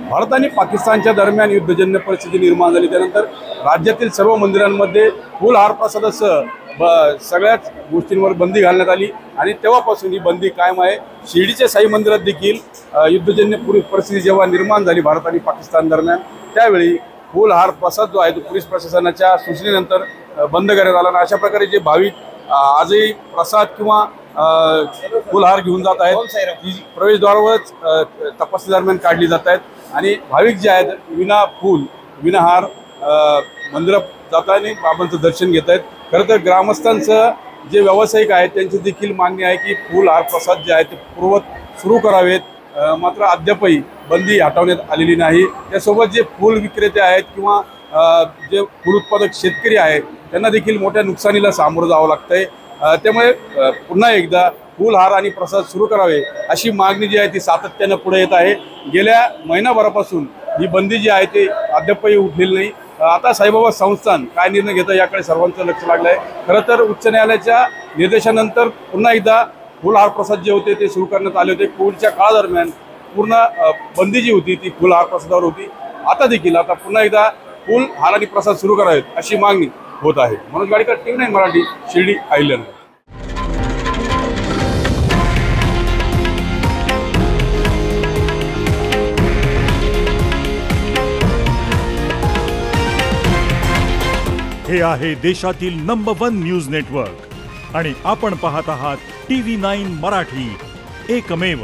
भारत आणि पाकिस्तानच्या दरम्यान युद्धजन्य परिस्थिती निर्माण झाली त्यानंतर राज्यातील सर्व मंदिरांमध्ये फुलहार प्रसादासह सगळ्याच गोष्टींवर बंदी घालण्यात आली आणि तेव्हापासून ही बंदी कायम आहे। शिर्डीच्या साई मंदिरात देखील युद्धजन्य परिस्थिती जेव्हा निर्माण झाली भारत आणि पाकिस्तान दरम्यान त्यावेळी फुलहार प्रसाद जो आहे तो पोलीस प्रशासनाच्या सूचनेनंतर बंद करण्यात आला। अशा प्रकारे जे भाविक आजही प्रसाद किंवा फुलहार घेऊन जात आहेत ती प्रवेशद्वारावरच तपासणी दरम्यान काढली जात आहेत आणि भाविक जे आहेत विना फूल विना हार मंदिरात जाताना बाबांचं दर्शन घेत आहेत। खरं तर ग्रामस्थांचं जे व्यावसायिक आहेत त्यांची देखील मागणी आहे की फुलहार प्रसाद जे आहे ते पूर्ववत सुरू करावेत, मात्र अद्यापही बंदी हटवण्यात आलेली नाही। त्यासोबत जे फूल विक्रेते आहेत किंवा जे फूल उत्पादक शेतकरी आहेत त्यांना देखील मोठ्या नुकसानीला सामोरं जावं लागतंय। त्यामुळे पुन्हा एकदा फुलहार आणि प्रसाद सुरू करावे अशी मागणी जी आहे ती सातत्यानं पुढे येत आहे। गेल्या महिनाभरापासून ही बंदी जी आहे ती अद्यापही उठलेली नाही। आता साईबाबा संस्थान काय निर्णय घेतं याकडे सर्वांचं लक्ष लागलं आहे। खरं तर उच्च न्यायालयाच्या निर्देशानंतर पुन्हा एकदा फुलहार प्रसाद जे होते ते सुरू करण्यात आले होते। कोविडच्या काळादरम्यान पूर्ण बंदी जी होती ती फुलहार प्रसादावर होती। आता देखील पुन्हा एकदा फुलहार आणि प्रसाद सुरू करावेत अशी मागणी होत आहे। मनोज गाडीकर, TV9 मराठी, शिर्डी, अहिल्यानगर। हे आहे देशातील नंबर 1 न्यूज नेटवर्क आणि आपण पाहत आहात TV9 मराठी, एकमेव।